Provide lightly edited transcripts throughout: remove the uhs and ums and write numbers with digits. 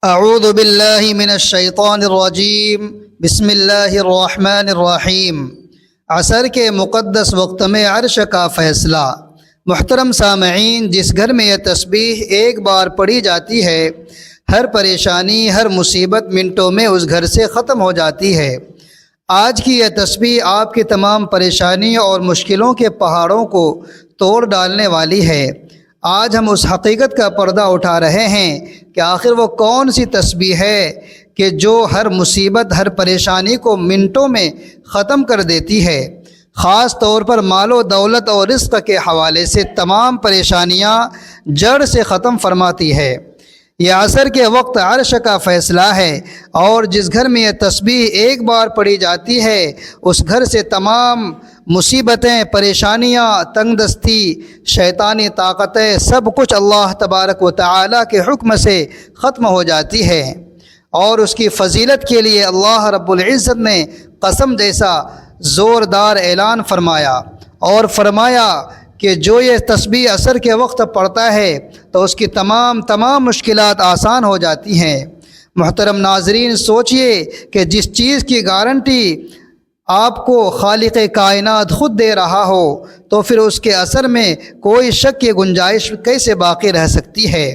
اعوذ باللہ من الشیطان الرجیم بسم اللہ الرحمن الرحیم۔ عصر کے مقدس وقت میں عرش کا فیصلہ۔ محترم سامعین، جس گھر میں یہ تسبیح ایک بار پڑھی جاتی ہے، ہر پریشانی، ہر مصیبت منٹوں میں اس گھر سے ختم ہو جاتی ہے۔ آج کی یہ تسبیح آپ کی تمام پریشانیوں اور مشکلوں کے پہاڑوں کو توڑ ڈالنے والی ہے۔ آج ہم اس حقیقت کا پردہ اٹھا رہے ہیں کہ آخر وہ کون سی تسبیح ہے کہ جو ہر مصیبت، ہر پریشانی کو منٹوں میں ختم کر دیتی ہے۔ خاص طور پر مال و دولت اور رزق کے حوالے سے تمام پریشانیاں جڑ سے ختم فرماتی ہے۔ یہ عصر کے وقت عرش کا فیصلہ ہے، اور جس گھر میں یہ تسبیح ایک بار پڑھی جاتی ہے، اس گھر سے تمام مصیبتیں، پریشانیاں، تنگ دستی، شیطانی طاقتیں، سب کچھ اللہ تبارک و تعالی کے حکم سے ختم ہو جاتی ہے۔ اور اس کی فضیلت کے لیے اللہ رب العزت نے قسم جیسا زوردار اعلان فرمایا اور فرمایا کہ جو یہ تسبیح عصر کے وقت پڑھتا ہے تو اس کی تمام مشکلات آسان ہو جاتی ہیں۔ محترم ناظرین، سوچئے کہ جس چیز کی گارنٹی آپ کو خالق کائنات خود دے رہا ہو، تو پھر اس کے اثر میں کوئی شک کی گنجائش کیسے باقی رہ سکتی ہے۔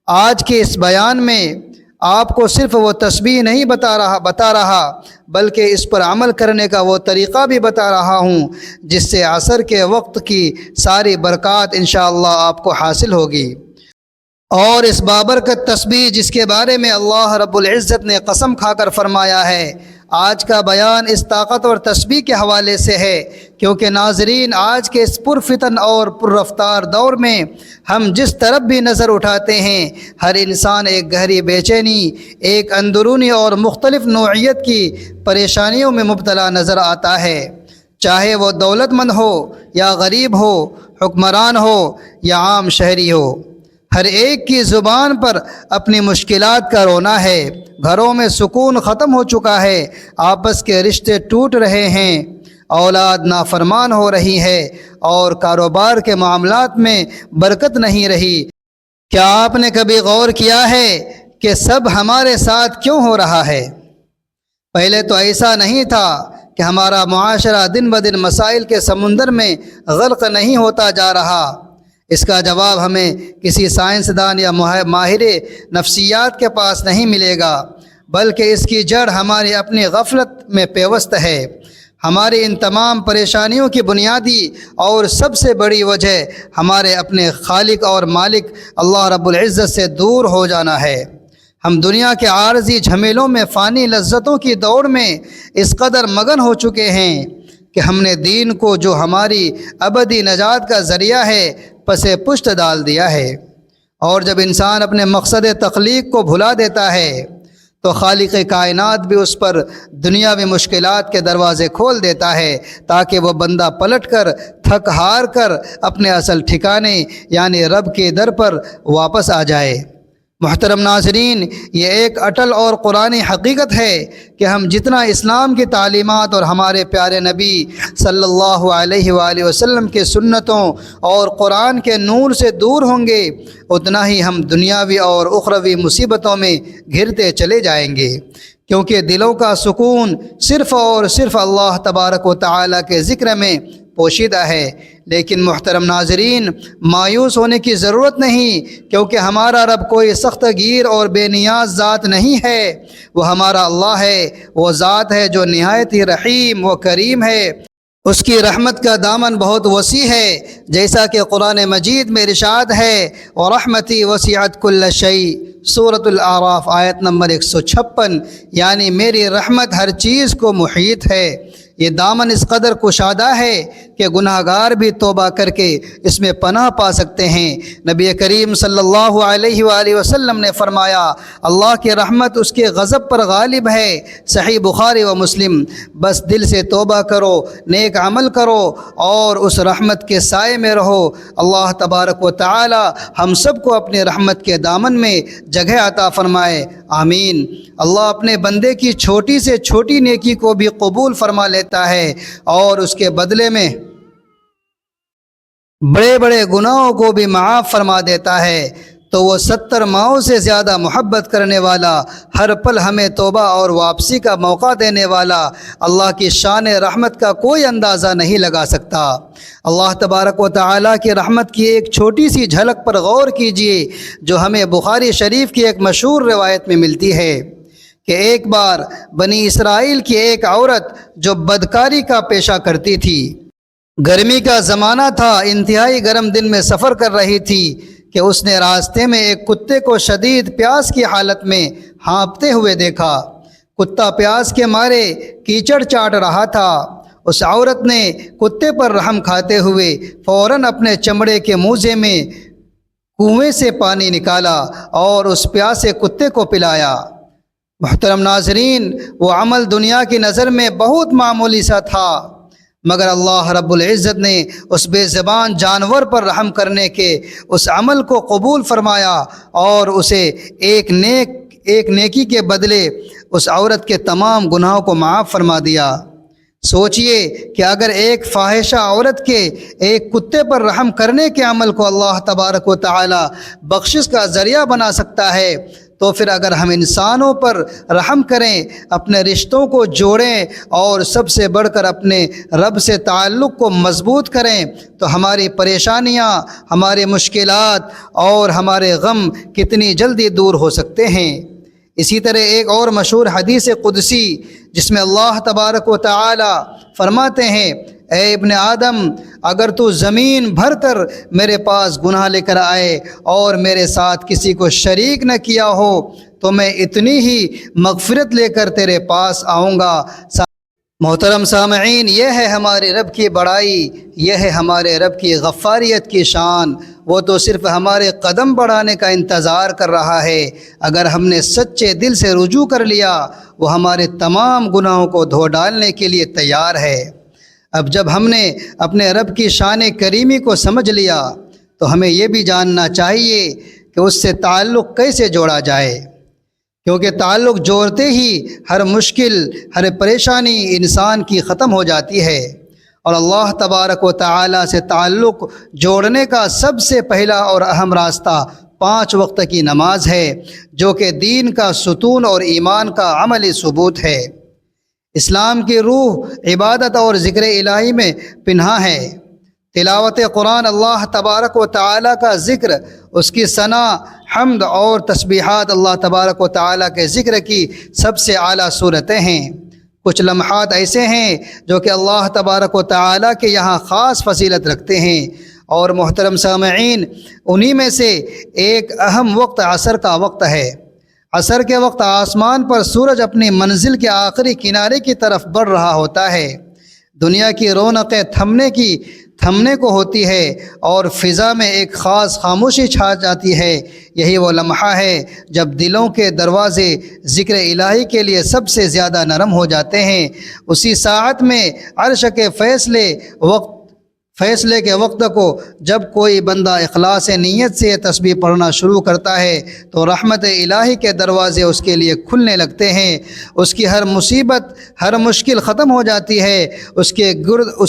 آج کے اس بیان میں آپ کو صرف وہ تسبیح نہیں بتا رہا بلکہ اس پر عمل کرنے کا وہ طریقہ بھی بتا رہا ہوں جس سے عصر کے وقت کی ساری برکات انشاءاللہ آپ کو حاصل ہوگی۔ اور اس بابرکت تسبیح جس کے بارے میں اللہ رب العزت نے قسم کھا کر فرمایا ہے، آج کا بیان اس طاقتور تسبیح کے حوالے سے ہے، کیونکہ ناظرین، آج کے اس پرفتن اور پر رفتار دور میں ہم جس طرف بھی نظر اٹھاتے ہیں، ہر انسان ایک گہری بے چینی، ایک اندرونی اور مختلف نوعیت کی پریشانیوں میں مبتلا نظر آتا ہے۔ چاہے وہ دولت مند ہو یا غریب ہو، حکمران ہو یا عام شہری ہو، ہر ایک کی زبان پر اپنی مشکلات کا رونا ہے۔ گھروں میں سکون ختم ہو چکا ہے، آپس کے رشتے ٹوٹ رہے ہیں، اولاد نافرمان ہو رہی ہے، اور کاروبار کے معاملات میں برکت نہیں رہی۔ کیا آپ نے کبھی غور کیا ہے کہ سب ہمارے ساتھ کیوں ہو رہا ہے؟ پہلے تو ایسا نہیں تھا کہ ہمارا معاشرہ دن بدن مسائل کے سمندر میں غرق نہیں ہوتا جا رہا۔ اس کا جواب ہمیں کسی سائنسدان یا ماہر نفسیات کے پاس نہیں ملے گا، بلکہ اس کی جڑ ہماری اپنی غفلت میں پیوست ہے۔ ہماری ان تمام پریشانیوں کی بنیادی اور سب سے بڑی وجہ ہمارے اپنے خالق اور مالک اللہ رب العزت سے دور ہو جانا ہے۔ ہم دنیا کے عارضی جھمیلوں میں، فانی لذتوں کی دوڑ میں اس قدر مگن ہو چکے ہیں کہ ہم نے دین کو، جو ہماری ابدی نجات کا ذریعہ ہے، پسے پشت ڈال دیا ہے۔ اور جب انسان اپنے مقصد تخلیق کو بھلا دیتا ہے تو خالق کائنات بھی اس پر دنیاوی مشکلات کے دروازے کھول دیتا ہے، تاکہ وہ بندہ پلٹ کر، تھک ہار کر اپنے اصل ٹھکانے یعنی رب کے در پر واپس آ جائے۔ محترم ناظرین، یہ ایک اٹل اور قرآنی حقیقت ہے کہ ہم جتنا اسلام کی تعلیمات اور ہمارے پیارے نبی صلی اللہ علیہ وآلہ وسلم کے سنتوں اور قرآن کے نور سے دور ہوں گے، اتنا ہی ہم دنیاوی اور اخروی مصیبتوں میں گھرتے چلے جائیں گے، کیونکہ دلوں کا سکون صرف اور صرف اللہ تبارک و تعالی کے ذکر میں پوشیدہ ہے۔ لیکن محترم ناظرین، مایوس ہونے کی ضرورت نہیں، کیونکہ ہمارا رب کوئی سخت گیر اور بے نیاز ذات نہیں ہے۔ وہ ہمارا اللہ ہے، وہ ذات ہے جو نہایت ہی رحیم و کریم ہے۔ اس کی رحمت کا دامن بہت وسیع ہے، جیسا کہ قرآن مجید میں ارشاد ہے، وَرَحْمَتِي وَسِعَتْ كُلَّ شَيْءٍ، سورۃ الاعراف آیت نمبر 156، یعنی میری رحمت ہر چیز کو محیط ہے۔ یہ دامن اس قدر کشادہ ہے کہ گناہ گار بھی توبہ کر کے اس میں پناہ پا سکتے ہیں۔ نبی کریم صلی اللہ علیہ وآلہ وسلم نے فرمایا، اللہ کی رحمت اس کے غضب پر غالب ہے۔ صحیح بخاری و مسلم۔ بس دل سے توبہ کرو، نیک عمل کرو اور اس رحمت کے سائے میں رہو۔ اللہ تبارک و تعالی ہم سب کو اپنے رحمت کے دامن میں جگہ عطا فرمائے، آمین۔ اللہ اپنے بندے کی چھوٹی سے چھوٹی نیکی کو بھی قبول فرما لیتا ہے، اور اس کے بدلے میں بڑے بڑے گناہوں کو بھی معاف فرما دیتا ہے۔ تو وہ 70 ماؤں سے زیادہ محبت کرنے والا، ہر پل ہمیں توبہ اور واپسی کا موقع دینے والا اللہ کی شان رحمت کا کوئی اندازہ نہیں لگا سکتا۔ اللہ تبارک و تعالیٰ کی رحمت کی ایک چھوٹی سی جھلک پر غور کیجئے جو ہمیں بخاری شریف کی ایک مشہور روایت میں ملتی ہے کہ ایک بار بنی اسرائیل کی ایک عورت جو بدکاری کا پیشہ کرتی تھی، گرمی کا زمانہ تھا، انتہائی گرم دن میں سفر کر رہی تھی کہ اس نے راستے میں ایک کتے کو شدید پیاس کی حالت میں ہانپتے ہوئے دیکھا۔ کتا پیاس کے مارے کیچڑ چاٹ رہا تھا۔ اس عورت نے کتے پر رحم کھاتے ہوئے فوراً اپنے چمڑے کے موزے میں کنویں سے پانی نکالا اور اس پیاسے کتے کو پلایا۔ محترم ناظرین، وہ عمل دنیا کی نظر میں بہت معمولی سا تھا، مگر اللہ رب العزت نے اس بے زبان جانور پر رحم کرنے کے اس عمل کو قبول فرمایا اور اسے ایک نیکی کے بدلے اس عورت کے تمام گناہوں کو معاف فرما دیا۔ سوچئے کہ اگر ایک فاحشہ عورت کے ایک کتے پر رحم کرنے کے عمل کو اللہ تبارک و تعالی بخشش کا ذریعہ بنا سکتا ہے، تو پھر اگر ہم انسانوں پر رحم کریں، اپنے رشتوں کو جوڑیں اور سب سے بڑھ کر اپنے رب سے تعلق کو مضبوط کریں تو ہماری پریشانیاں، ہماری مشکلات اور ہمارے غم کتنی جلدی دور ہو سکتے ہیں۔ اسی طرح ایک اور مشہور حدیث قدسی جس میں اللہ تبارک و تعالی فرماتے ہیں، اے ابن آدم، اگر تو زمین بھر کر میرے پاس گناہ لے کر آئے اور میرے ساتھ کسی کو شریک نہ کیا ہو تو میں اتنی ہی مغفرت لے کر تیرے پاس آؤں گا۔ محترم سامعین، یہ ہے ہمارے رب کی بڑائی، یہ ہے ہمارے رب کی غفاریت کی شان۔ وہ تو صرف ہمارے قدم بڑھانے کا انتظار کر رہا ہے۔ اگر ہم نے سچے دل سے رجوع کر لیا، وہ ہمارے تمام گناہوں کو دھو ڈالنے کے لیے تیار ہے۔ اب جب ہم نے اپنے رب کی شان کریمی کو سمجھ لیا تو ہمیں یہ بھی جاننا چاہیے کہ اس سے تعلق کیسے جوڑا جائے، کیونکہ تعلق جوڑتے ہی ہر مشکل، ہر پریشانی انسان کی ختم ہو جاتی ہے۔ اور اللہ تبارک و تعالی سے تعلق جوڑنے کا سب سے پہلا اور اہم راستہ 5 وقت کی نماز ہے، جو کہ دین کا ستون اور ایمان کا عملی ثبوت ہے۔ اسلام کی روح عبادت اور ذکر الہی میں پنہاں ہے۔ تلاوت قرآن، اللہ تبارک و تعالی کا ذکر، اس کی ثنا، حمد اور تسبیحات اللہ تبارک و تعالی کے ذکر کی سب سے اعلیٰ صورتیں ہیں۔ کچھ لمحات ایسے ہیں جو کہ اللہ تبارک و تعالی کے یہاں خاص فضیلت رکھتے ہیں، اور محترم سامعین، انہی میں سے ایک اہم وقت عصر کا وقت ہے۔ عصر کے وقت آسمان پر سورج اپنی منزل کے آخری کنارے کی طرف بڑھ رہا ہوتا ہے۔ دنیا کی رونقیں تھمنے کو ہوتی ہے اور فضا میں ایک خاص خاموشی چھا جاتی ہے۔ یہی وہ لمحہ ہے جب دلوں کے دروازے ذکر الہی کے لیے سب سے زیادہ نرم ہو جاتے ہیں۔ اسی ساعت میں عرش کے فیصلے کے وقت کو جب کوئی بندہ اخلاص نیت سے یہ تسبیح پڑھنا شروع کرتا ہے تو رحمت الہی کے دروازے اس کے لیے کھلنے لگتے ہیں۔ اس کی ہر مصیبت، ہر مشکل ختم ہو جاتی ہے۔ اس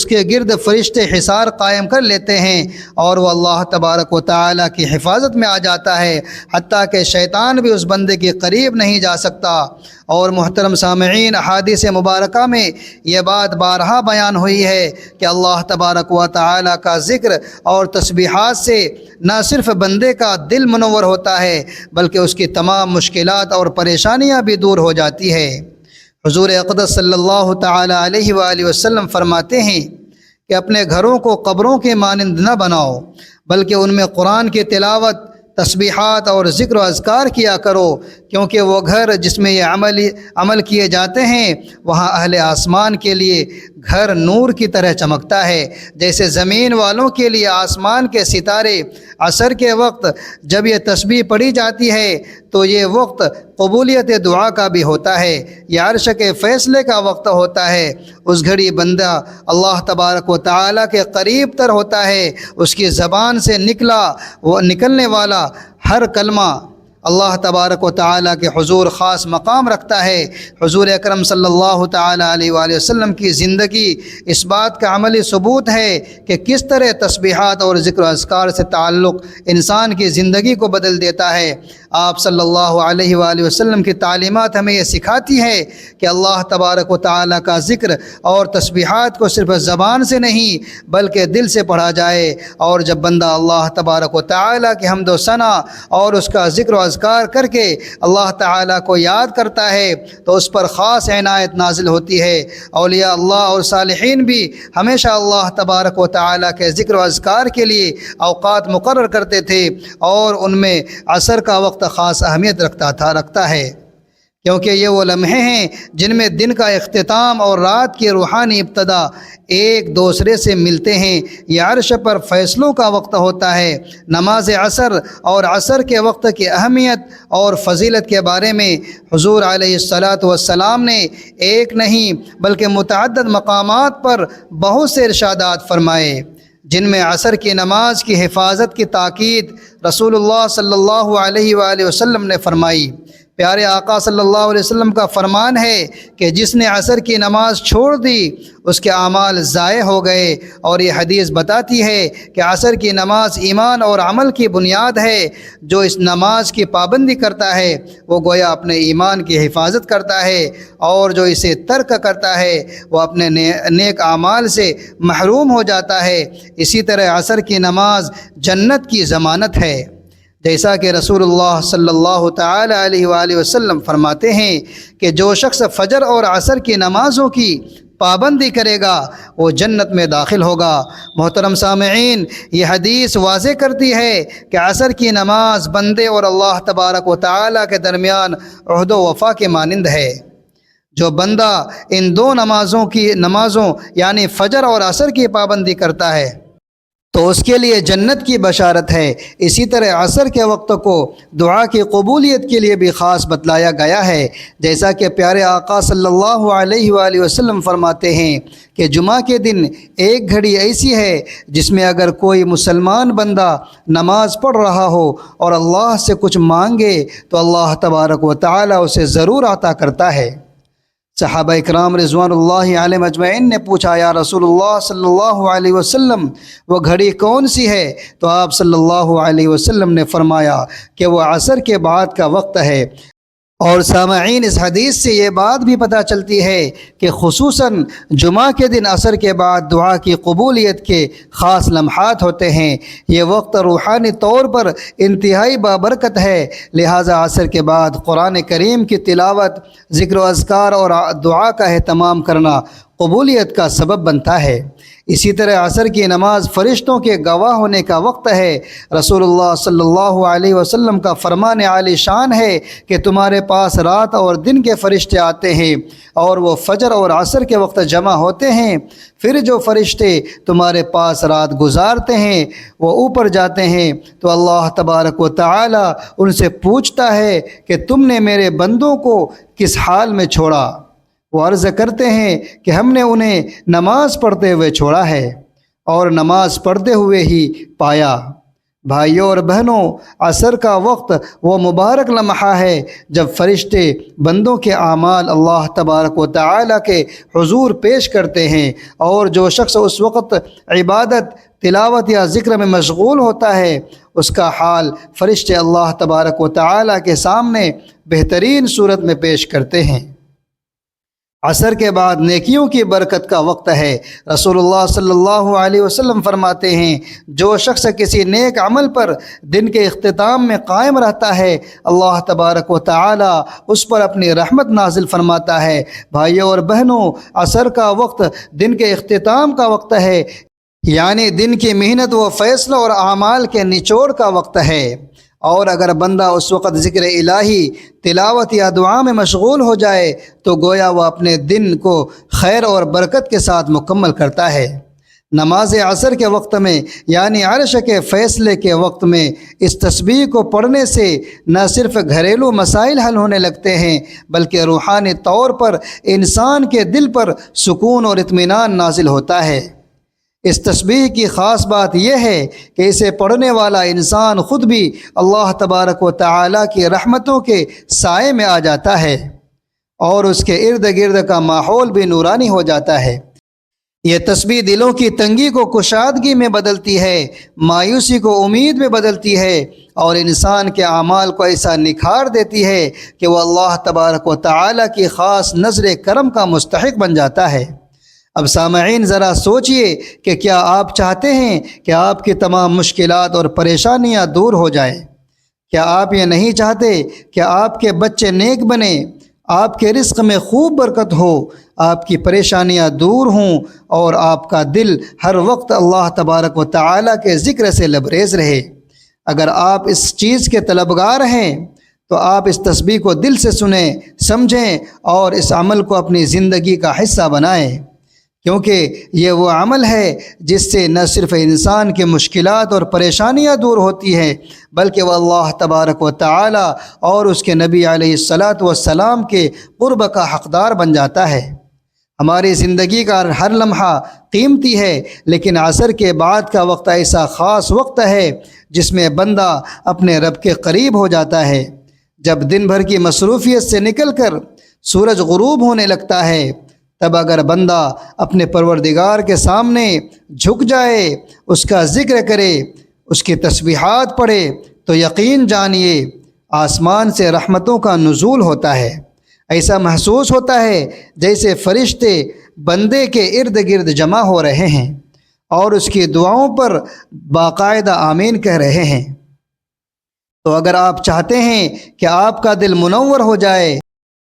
کے گرد فرشتے حصار قائم کر لیتے ہیں اور وہ اللہ تبارک و تعالی کی حفاظت میں آ جاتا ہے، حتیٰ کہ شیطان بھی اس بندے کے قریب نہیں جا سکتا۔ اور محترم سامعین، احادیث مبارکہ میں یہ بات بارہا بیان ہوئی ہے کہ اللہ تبارک و تعالی کا ذکر اور تسبیحات سے نہ صرف بندے کا دل منور ہوتا ہے بلکہ اس کی تمام مشکلات اور پریشانیاں بھی دور ہو جاتی ہے۔ حضور اقدس صلی اللہ تعالی علیہ وآلہ وسلم فرماتے ہیں کہ اپنے گھروں کو قبروں کے مانند نہ بناؤ، بلکہ ان میں قرآن کی تلاوت، تسبیحات اور ذکر و اذکار کیا کرو، کیونکہ وہ گھر جس میں یہ عمل کیے جاتے ہیں وہاں اہل آسمان کے لیے گھر نور کی طرح چمکتا ہے، جیسے زمین والوں کے لیے آسمان کے ستارے۔ عصر کے وقت جب یہ تسبیح پڑھی جاتی ہے تو یہ وقت قبولیت دعا کا بھی ہوتا ہے، یہ عرش کے فیصلے کا وقت ہوتا ہے۔ اس گھڑی بندہ اللہ تبارک و تعالی کے قریب تر ہوتا ہے۔ اس کی زبان سے نکلنے والا ہر کلمہ اللہ تبارک و تعالیٰ کے حضور خاص مقام رکھتا ہے۔ حضور اکرم صلی اللہ تعالیٰ علیہ وآلہ وسلم کی زندگی اس بات کا عملی ثبوت ہے کہ کس طرح تسبیحات اور ذکر و اذکار سے تعلق انسان کی زندگی کو بدل دیتا ہے۔ آپ صلی اللہ علیہ وآلہ وسلم کی تعلیمات ہمیں یہ سکھاتی ہے کہ اللہ تبارک و تعالیٰ کا ذکر اور تسبیحات کو صرف زبان سے نہیں بلکہ دل سے پڑھا جائے، اور جب بندہ اللہ تبارک و تعالیٰ کی حمد و ثنا اور اس کا ذکر و اذکار کر کے اللہ تعالیٰ کو یاد کرتا ہے تو اس پر خاص عنایت نازل ہوتی ہے۔ اولیاء اللہ اور صالحین بھی ہمیشہ اللہ تبارک و تعالیٰ کے ذکر و اذکار کے لیے اوقات مقرر کرتے تھے، اور ان میں عصر کا وقت خاص اہمیت رکھتا ہے، کیونکہ یہ وہ لمحے ہیں جن میں دن کا اختتام اور رات کی روحانی ابتدا ایک دوسرے سے ملتے ہیں۔ یہ عرش پر فیصلوں کا وقت ہوتا ہے۔ نماز عصر اور عصر کے وقت کی اہمیت اور فضیلت کے بارے میں حضور علیہ الصلاۃ والسلام نے ایک نہیں بلکہ متعدد مقامات پر بہت سے ارشادات فرمائے، جن میں عصر کی نماز کی حفاظت کی تاکید رسول اللہ صلی اللہ علیہ وآلہ وسلم نے فرمائی۔ پیارے آقا صلی اللہ علیہ وسلم کا فرمان ہے کہ جس نے عصر کی نماز چھوڑ دی اس کے اعمال ضائع ہو گئے، اور یہ حدیث بتاتی ہے کہ عصر کی نماز ایمان اور عمل کی بنیاد ہے۔ جو اس نماز کی پابندی کرتا ہے وہ گویا اپنے ایمان کی حفاظت کرتا ہے، اور جو اسے ترک کرتا ہے وہ اپنے نیک اعمال سے محروم ہو جاتا ہے۔ اسی طرح عصر کی نماز جنت کی ضمانت ہے، جیسا کہ رسول اللہ صلی اللہ تعالی علیہ وآلہ وسلم فرماتے ہیں کہ جو شخص فجر اور عصر کی نمازوں کی پابندی کرے گا وہ جنت میں داخل ہوگا۔ محترم سامعین، یہ حدیث واضح کرتی ہے کہ عصر کی نماز بندے اور اللہ تبارک و تعالیٰ کے درمیان عہد و وفا کے مانند ہے۔ جو بندہ ان دو نمازوں یعنی فجر اور عصر کی پابندی کرتا ہے تو اس کے لیے جنت کی بشارت ہے۔ اسی طرح عصر کے وقت کو دعا کی قبولیت کے لیے بھی خاص بتلایا گیا ہے، جیسا کہ پیارے آقا صلی اللہ علیہ وآلہ وسلم فرماتے ہیں کہ جمعہ کے دن ایک گھڑی ایسی ہے جس میں اگر کوئی مسلمان بندہ نماز پڑھ رہا ہو اور اللہ سے کچھ مانگے تو اللہ تبارک و تعالی اسے ضرور عطا کرتا ہے۔ صحابہ اکرام رضوان اللہ علیہم اجمعین نے پوچھا، یا رسول اللہ صلی اللہ علیہ وسلم وہ گھڑی کون سی ہے؟ تو آپ صلی اللہ علیہ وسلم نے فرمایا کہ وہ عصر کے بعد کا وقت ہے۔ اور سامعین، اس حدیث سے یہ بات بھی پتہ چلتی ہے کہ خصوصاً جمعہ کے دن عصر کے بعد دعا کی قبولیت کے خاص لمحات ہوتے ہیں۔ یہ وقت روحانی طور پر انتہائی بابرکت ہے، لہٰذا عصر کے بعد قرآن کریم کی تلاوت، ذکر و اذکار اور دعا کا اہتمام کرنا قبولیت کا سبب بنتا ہے۔ اسی طرح عصر کی نماز فرشتوں کے گواہ ہونے کا وقت ہے۔ رسول اللہ صلی اللہ علیہ وسلم کا فرمان عالی شان ہے کہ تمہارے پاس رات اور دن کے فرشتے آتے ہیں، اور وہ فجر اور عصر کے وقت جمع ہوتے ہیں۔ پھر جو فرشتے تمہارے پاس رات گزارتے ہیں وہ اوپر جاتے ہیں تو اللہ تبارک و تعالی ان سے پوچھتا ہے کہ تم نے میرے بندوں کو کس حال میں چھوڑا؟ وہ عرض کرتے ہیں کہ ہم نے انہیں نماز پڑھتے ہوئے چھوڑا ہے اور نماز پڑھتے ہوئے ہی پایا۔ بھائیوں اور بہنوں، عصر کا وقت وہ مبارک لمحہ ہے جب فرشتے بندوں کے اعمال اللہ تبارک و تعالی کے حضور پیش کرتے ہیں، اور جو شخص اس وقت عبادت، تلاوت یا ذکر میں مشغول ہوتا ہے اس کا حال فرشتے اللہ تبارک و تعالی کے سامنے بہترین صورت میں پیش کرتے ہیں۔ عصر کے بعد نیکیوں کی برکت کا وقت ہے۔ رسول اللہ صلی اللہ علیہ وسلم فرماتے ہیں، جو شخص کسی نیک عمل پر دن کے اختتام میں قائم رہتا ہے اللہ تبارک و تعالی اس پر اپنی رحمت نازل فرماتا ہے۔ بھائیوں اور بہنوں، عصر کا وقت دن کے اختتام کا وقت ہے، یعنی دن کی محنت و فیصلہ اور اعمال کے نچوڑ کا وقت ہے، اور اگر بندہ اس وقت ذکر الہی، تلاوت یا دعا میں مشغول ہو جائے تو گویا وہ اپنے دن کو خیر اور برکت کے ساتھ مکمل کرتا ہے۔ نماز عصر کے وقت میں یعنی عرش کے فیصلے کے وقت میں اس تسبیح کو پڑھنے سے نہ صرف گھریلو مسائل حل ہونے لگتے ہیں بلکہ روحانی طور پر انسان کے دل پر سکون اور اطمینان نازل ہوتا ہے۔ اس تسبیح کی خاص بات یہ ہے کہ اسے پڑھنے والا انسان خود بھی اللہ تبارک و تعالیٰ کی رحمتوں کے سائے میں آ جاتا ہے اور اس کے ارد گرد کا ماحول بھی نورانی ہو جاتا ہے۔ یہ تسبیح دلوں کی تنگی کو کشادگی میں بدلتی ہے، مایوسی کو امید میں بدلتی ہے، اور انسان کے اعمال کو ایسا نکھار دیتی ہے کہ وہ اللہ تبارک و تعالیٰ کی خاص نظر کرم کا مستحق بن جاتا ہے۔ اب سامعین ذرا سوچئے کہ کیا آپ چاہتے ہیں کہ آپ کی تمام مشکلات اور پریشانیاں دور ہو جائیں؟ کیا آپ یہ نہیں چاہتے کہ آپ کے بچے نیک بنیں، آپ کے رزق میں خوب برکت ہو، آپ کی پریشانیاں دور ہوں اور آپ کا دل ہر وقت اللہ تبارک و تعالیٰ کے ذکر سے لبریز رہے؟ اگر آپ اس چیز کے طلبگار ہیں تو آپ اس تسبیح کو دل سے سنیں، سمجھیں اور اس عمل کو اپنی زندگی کا حصہ بنائیں، کیونکہ یہ وہ عمل ہے جس سے نہ صرف انسان کی مشکلات اور پریشانیاں دور ہوتی ہیں بلکہ وہ اللہ تبارک و تعالی اور اس کے نبی علیہ الصلاۃ والسلام کے قرب کا حقدار بن جاتا ہے۔ ہماری زندگی کا ہر لمحہ قیمتی ہے، لیکن عصر کے بعد کا وقت ایسا خاص وقت ہے جس میں بندہ اپنے رب کے قریب ہو جاتا ہے۔ جب دن بھر کی مصروفیت سے نکل کر سورج غروب ہونے لگتا ہے، تب اگر بندہ اپنے پروردگار کے سامنے جھک جائے، اس کا ذکر کرے، اس کی تسبیحات پڑھے، تو یقین جانیے آسمان سے رحمتوں کا نزول ہوتا ہے۔ ایسا محسوس ہوتا ہے جیسے فرشتے بندے کے ارد گرد جمع ہو رہے ہیں اور اس کی دعاؤں پر باقاعدہ آمین کہہ رہے ہیں۔ تو اگر آپ چاہتے ہیں کہ آپ کا دل منور ہو جائے،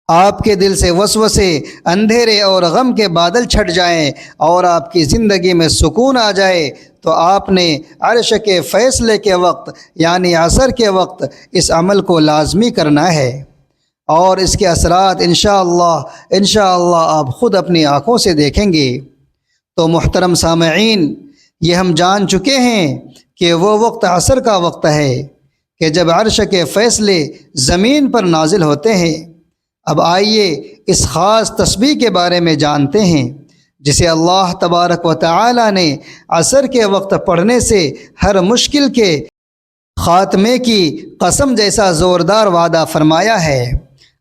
آپ کے دل سے وسوسے، اندھیرے اور غم کے بادل چھٹ جائیں اور آپ کی زندگی میں سکون آ جائے، تو آپ نے عرش کے فیصلے کے وقت یعنی عصر کے وقت اس عمل کو لازمی کرنا ہے، اور اس کے اثرات انشاءاللہ آپ خود اپنی آنکھوں سے دیکھیں گے۔ تو محترم سامعین، یہ ہم جان چکے ہیں کہ وہ وقت عصر کا وقت ہے کہ جب عرش کے فیصلے زمین پر نازل ہوتے ہیں۔ اب آئیے اس خاص تسبیح کے بارے میں جانتے ہیں جسے اللہ تبارک و تعالی نے عصر کے وقت پڑھنے سے ہر مشکل کے خاتمے کی قسم جیسا زوردار وعدہ فرمایا ہے۔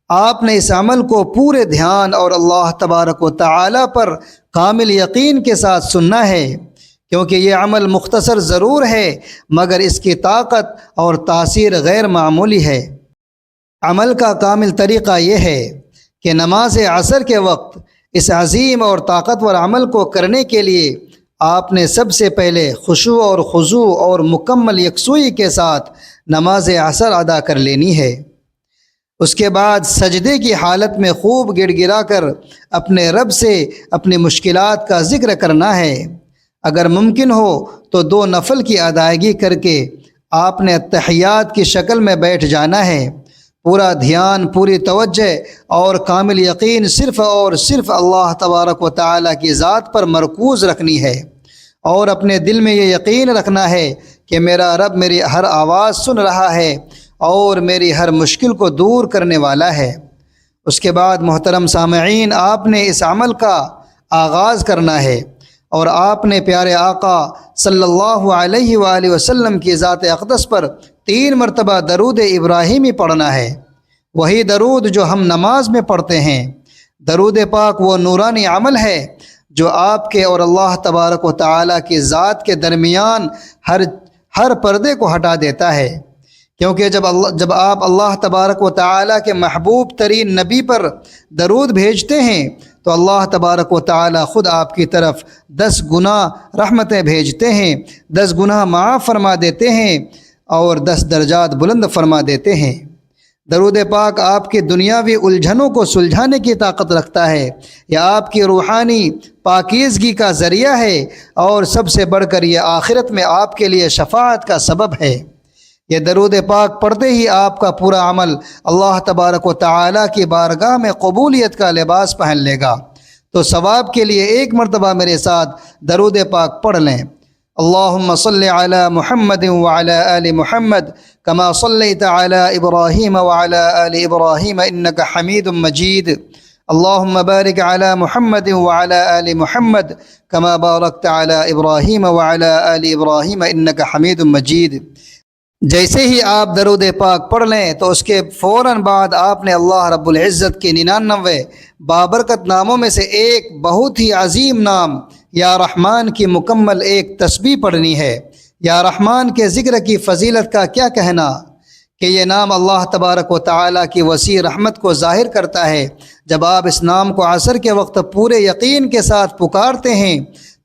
آپ نے اس عمل کو پورے دھیان اور اللہ تبارک و تعالی پر کامل یقین کے ساتھ سننا ہے، کیونکہ یہ عمل مختصر ضرور ہے مگر اس کی طاقت اور تاثیر غیر معمولی ہے۔ عمل کا کامل طریقہ یہ ہے کہ نماز عصر کے وقت اس عظیم اور طاقتور عمل کو کرنے کے لیے آپ نے سب سے پہلے خشوع اور خضوع اور مکمل یکسوئی کے ساتھ نماز عصر ادا کر لینی ہے۔ اس کے بعد سجدے کی حالت میں خوب گڑ گڑا کر اپنے رب سے اپنی مشکلات کا ذکر کرنا ہے۔ اگر ممکن ہو تو 2 نفل کی ادائیگی کر کے آپ نے تحیات کی شکل میں بیٹھ جانا ہے۔ پورا دھیان، پوری توجہ اور کامل یقین صرف اور صرف اللہ تبارک و تعالیٰ کی ذات پر مرکوز رکھنی ہے، اور اپنے دل میں یہ یقین رکھنا ہے کہ میرا رب میری ہر آواز سن رہا ہے اور میری ہر مشکل کو دور کرنے والا ہے۔ اس کے بعد محترم سامعین، آپ نے اس عمل کا آغاز کرنا ہے اور آپ نے پیارے آقا صلی اللہ علیہ وآلہ وسلم کی ذات اقدس پر 3 مرتبہ درود ابراہیمی پڑھنا ہے، وہی درود جو ہم نماز میں پڑھتے ہیں۔ درود پاک وہ نورانی عمل ہے جو آپ کے اور اللہ تبارک و تعالیٰ کی ذات کے درمیان ہر پردے کو ہٹا دیتا ہے، کیونکہ جب آپ اللہ تبارک و تعالیٰ کے محبوب ترین نبی پر درود بھیجتے ہیں تو اللہ تبارک و تعالیٰ خود آپ کی طرف 10 گنا رحمتیں بھیجتے ہیں، 10 گناہ معاف فرما دیتے ہیں اور 10 درجات بلند فرما دیتے ہیں۔ درود پاک آپ کی دنیاوی الجھنوں کو سلجھانے کی طاقت رکھتا ہے، یہ آپ کی روحانی پاکیزگی کا ذریعہ ہے، اور سب سے بڑھ کر یہ آخرت میں آپ کے لیے شفاعت کا سبب ہے۔ یہ درود پاک پڑھتے ہی آپ کا پورا عمل اللہ تبارک و تعالیٰ کی بارگاہ میں قبولیت کا لباس پہن لے گا۔ تو ثواب کے لیے 1 مرتبہ میرے ساتھ درود پاک پڑھ لیں۔ اللہم صلی علی محمد وعلی آل محمد کما صلیت علی ابراہیم وعلی آل ابراہیم انک حمید مجید۔ اللهم بارك على محمد وعلى آل محمد كما باركت على إبراهيم وعلى آل إبراهيم إنك حميد مجيد۔ جیسے ہی آپ درود پاک پڑھ لیں تو اس کے فوراً بعد آپ نے اللہ رب العزت کے 99 بابرکت ناموں میں سے ایک بہت ہی عظیم نام یا رحمان کی مکمل ایک تسبیح پڑھنی ہے۔ یا رحمان کے ذکر کی فضیلت کا کیا کہنا کہ یہ نام اللہ تبارک و تعالیٰ کی وسیع رحمت کو ظاہر کرتا ہے۔ جب آپ اس نام کو عصر کے وقت پورے یقین کے ساتھ پکارتے ہیں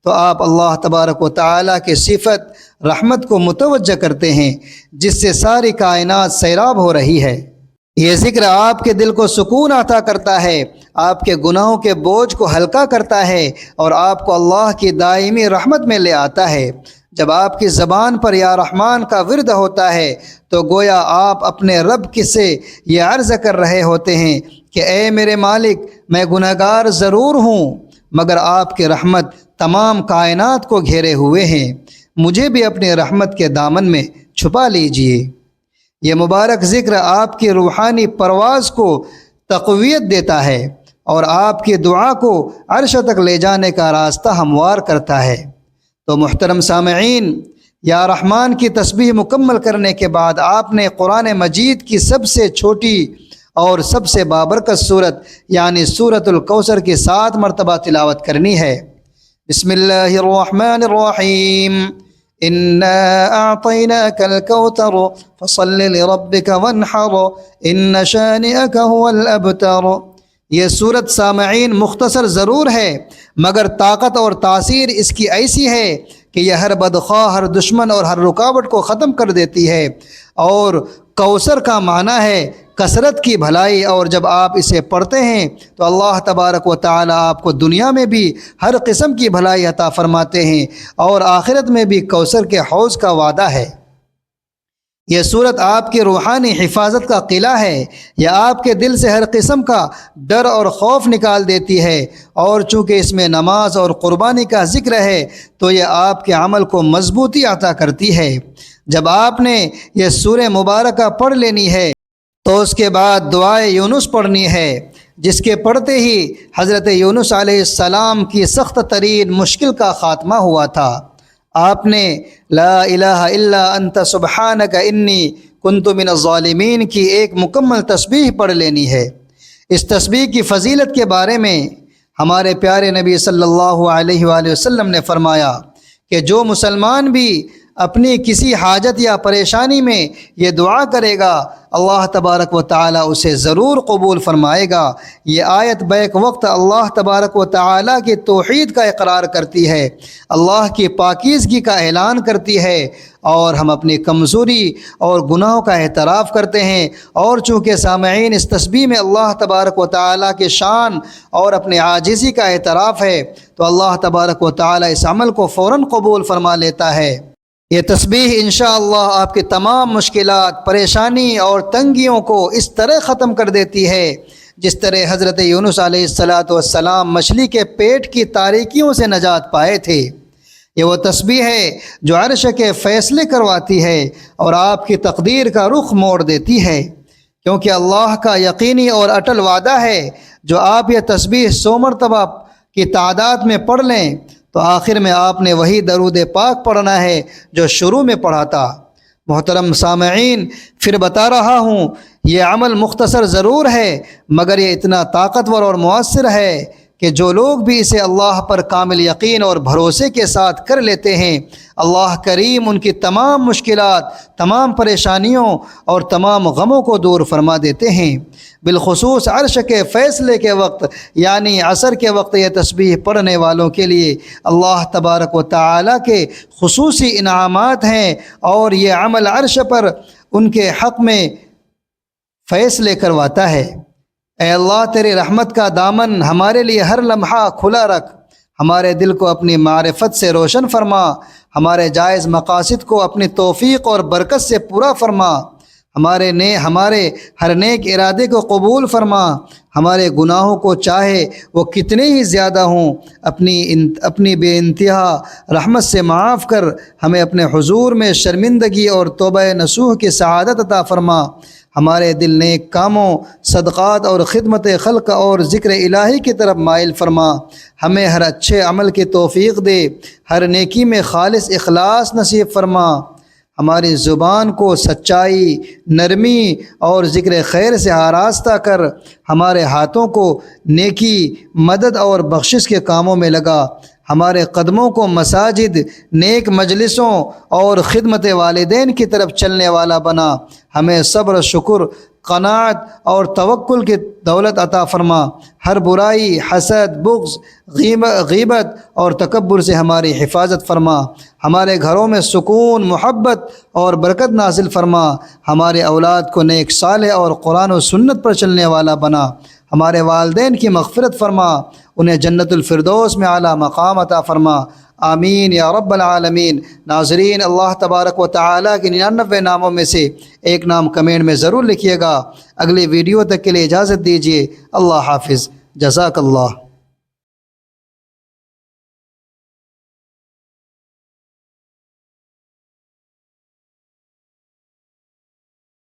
تو آپ اللہ تبارک و تعالیٰ کی صفت رحمت کو متوجہ کرتے ہیں، جس سے ساری کائنات سیراب ہو رہی ہے۔ یہ ذکر آپ کے دل کو سکون عطا کرتا ہے، آپ کے گناہوں کے بوجھ کو ہلکا کرتا ہے اور آپ کو اللہ کی دائمی رحمت میں لے آتا ہے۔ جب آپ کی زبان پر یا رحمان کا ورد ہوتا ہے تو گویا آپ اپنے رب سے یہ عرض کر رہے ہوتے ہیں کہ اے میرے مالک، میں گنہگار ضرور ہوں مگر آپ کی رحمت تمام کائنات کو گھیرے ہوئے ہیں، مجھے بھی اپنے رحمت کے دامن میں چھپا لیجئے۔ یہ مبارک ذکر آپ کی روحانی پرواز کو تقویت دیتا ہے اور آپ کی دعا کو عرش تک لے جانے کا راستہ ہموار کرتا ہے۔ تو محترم سامعین، یا رحمان کی تسبیح مکمل کرنے کے بعد آپ نے قرآن مجید کی سب سے چھوٹی اور سب سے بابرکت صورت یعنی سورۃ الکوثر کی 7 مرتبہ تلاوت کرنی ہے۔ بسم اللہ الرحمن الرحیم، انا اعطیناک الکوثر فصل لربک وانحر ان شانئک هو الابتر۔ یہ صورت سامعین مختصر ضرور ہے مگر طاقت اور تاثیر اس کی ایسی ہے کہ یہ ہر بدخواہ، ہر دشمن اور ہر رکاوٹ کو ختم کر دیتی ہے۔ اور کوثر کا معنی ہے کثرت کی بھلائی، اور جب آپ اسے پڑھتے ہیں تو اللہ تبارک و تعالی آپ کو دنیا میں بھی ہر قسم کی بھلائی عطا فرماتے ہیں اور آخرت میں بھی کوثر کے حوض کا وعدہ ہے۔ یہ صورت آپ کی روحانی حفاظت کا قلعہ ہے، یہ آپ کے دل سے ہر قسم کا ڈر اور خوف نکال دیتی ہے، اور چونکہ اس میں نماز اور قربانی کا ذکر ہے تو یہ آپ کے عمل کو مضبوطی عطا کرتی ہے۔ جب آپ نے یہ سورہ مبارکہ پڑھ لینی ہے تو اس کے بعد دعائے یونس پڑھنی ہے، جس کے پڑھتے ہی حضرت یونس علیہ السلام کی سخت ترین مشکل کا خاتمہ ہوا تھا۔ آپ نے لا الہ الا انت سبحانک انی کنت من الظالمین کی ایک مکمل تسبیح پڑھ لینی ہے۔ اس تسبیح کی فضیلت کے بارے میں ہمارے پیارے نبی صلی اللہ علیہ وآلہ وسلم نے فرمایا کہ جو مسلمان بھی اپنی کسی حاجت یا پریشانی میں یہ دعا کرے گا اللہ تبارک و تعالی اسے ضرور قبول فرمائے گا۔ یہ آیت بیک وقت اللہ تبارک و تعالی کی توحید کا اقرار کرتی ہے، اللہ کی پاکیزگی کا اعلان کرتی ہے، اور ہم اپنی کمزوری اور گناہوں کا اعتراف کرتے ہیں۔ اور چونکہ سامعین اس تسبیح میں اللہ تبارک و تعالی کی شان اور اپنے عاجزی کا اعتراف ہے تو اللہ تبارک و تعالی اس عمل کو فوراً قبول فرما لیتا ہے۔ یہ تسبیح انشاءاللہ آپ کی تمام مشکلات، پریشانی اور تنگیوں کو اس طرح ختم کر دیتی ہے جس طرح حضرت یونس علیہ السلام مچھلی کے پیٹ کی تاریکیوں سے نجات پائے تھے۔ یہ وہ تسبیح ہے جو عرش کے فیصلے کرواتی ہے اور آپ کی تقدیر کا رخ موڑ دیتی ہے، کیونکہ اللہ کا یقینی اور اٹل وعدہ ہے جو آپ یہ تسبیح 100 مرتبہ کی تعداد میں پڑھ لیں تو آخر میں آپ نے وہی درود پاک پڑھنا ہے جو شروع میں پڑھا تھا۔ محترم سامعین، پھر بتا رہا ہوں، یہ عمل مختصر ضرور ہے مگر یہ اتنا طاقتور اور مؤثر ہے کہ جو لوگ بھی اسے اللہ پر کامل یقین اور بھروسے کے ساتھ کر لیتے ہیں، اللہ کریم ان کی تمام مشکلات، تمام پریشانیوں اور تمام غموں کو دور فرما دیتے ہیں۔ بالخصوص عرش کے فیصلے کے وقت یعنی عصر کے وقت یہ تسبیح پڑھنے والوں کے لیے اللہ تبارک و تعالی کے خصوصی انعامات ہیں، اور یہ عمل عرش پر ان کے حق میں فیصلے کرواتا ہے۔ اے اللہ، تیری رحمت کا دامن ہمارے لیے ہر لمحہ کھلا رکھ، ہمارے دل کو اپنی معرفت سے روشن فرما، ہمارے جائز مقاصد کو اپنی توفیق اور برکت سے پورا فرما، ہمارے ہر نیک ارادے کو قبول فرما، ہمارے گناہوں کو چاہے وہ کتنے ہی زیادہ ہوں اپنی بے انتہا رحمت سے معاف کر ہمیں اپنے حضور میں شرمندگی اور توبہ نصوح کی سعادت عطا فرما۔ ہمارے دل نیک کاموں، صدقات اور خدمت خلق اور ذکر الہی کی طرف مائل فرما، ہمیں ہر اچھے عمل کی توفیق دے، ہر نیکی میں خالص اخلاص نصیب فرما، ہماری زبان کو سچائی، نرمی اور ذکر خیر سے آراستہ کر، ہمارے ہاتھوں کو نیکی، مدد اور بخشش کے کاموں میں لگا، ہمارے قدموں کو مساجد، نیک مجلسوں اور خدمت والدین کی طرف چلنے والا بنا، ہمیں صبر، شکر، قناعت اور توکل کی دولت عطا فرما، ہر برائی، حسد، بغض، غیبت اور تکبر سے ہماری حفاظت فرما، ہمارے گھروں میں سکون، محبت اور برکت نازل فرما، ہمارے اولاد کو نیک صالح اور قرآن و سنت پر چلنے والا بنا، ہمارے والدین کی مغفرت فرما، انہیں جنت الفردوس میں اعلیٰ مقام عطا فرما، آمین یا رب العالمین۔ ناظرین، اللہ تبارک و تعالیٰ کے 99 ناموں میں سے ایک نام کمنٹ میں ضرور لکھیے گا۔ اگلی ویڈیو تک کے لیے اجازت دیجیے۔ اللہ حافظ، جزاک اللہ۔